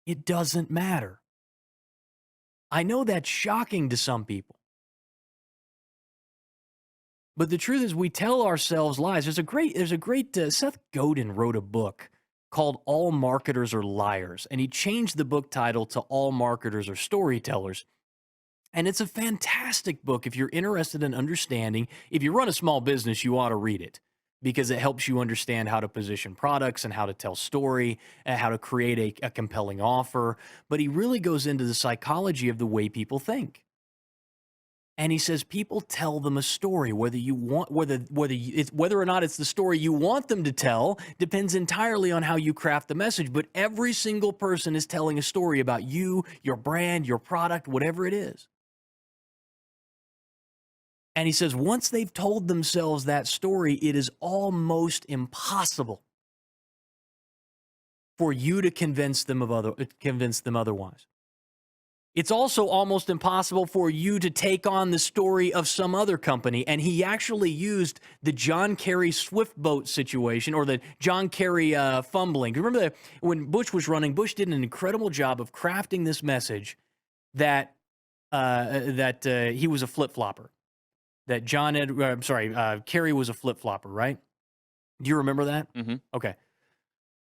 It doesn't matter. I know that's shocking to some people. But the truth is we tell ourselves lies. There's a great Seth Godin wrote a book called All Marketers Are Liars, and he changed the book title to All Marketers Are Storytellers. And it's a fantastic book if you're interested in understanding. If you run a small business, you ought to read it because it helps you understand how to position products and how to tell story and how to create a compelling offer. But he really goes into the psychology of the way people think. And he says people tell them a story, whether or not it's the story you want them to tell depends entirely on how you craft the message. But every single person is telling a story about you, your brand, your product, whatever it is. And he says once they've told themselves that story, it is almost impossible for you to convince them otherwise. It's also almost impossible for you to take on the story of some other company. And he actually used the John Kerry Swift boat situation, or the John Kerry fumbling. Remember that when Bush was running, Bush did an incredible job of crafting this message that he was a flip-flopper. That Kerry was a flip-flopper, right? Do you remember that? Mm-hmm. Okay.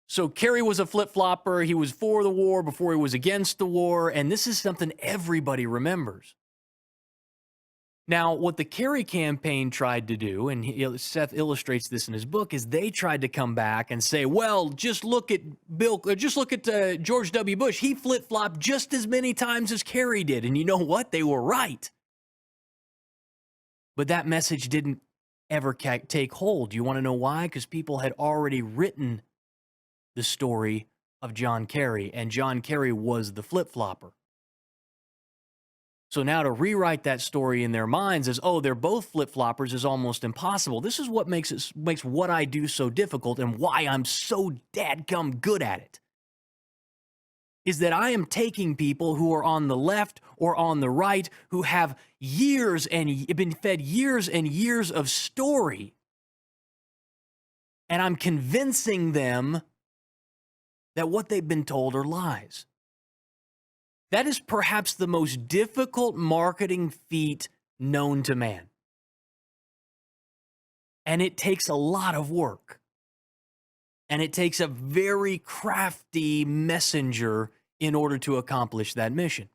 So Kerry was a flip-flopper. He was for the war before he was against the war. And this is something everybody remembers. Now, what the Kerry campaign tried to do, and Seth illustrates this in his book, is they tried to come back and say, well, just look at George W. Bush. He flip-flopped just as many times as Kerry did. And you know what? They were right. But that message didn't ever take hold. You want to know why? Because people had already written the story of John Kerry, and John Kerry was the flip-flopper. So now to rewrite that story in their minds as, oh, they're both flip-floppers is almost impossible. This is what makes what I do so difficult and why I'm so dadgum good at it. Is that I am taking people who are on the left or on the right who have been fed years and years of story, and I'm convincing them that what they've been told are lies. That is perhaps the most difficult marketing feat known to man. And it takes a lot of work. And it takes a very crafty messenger in order to accomplish that mission.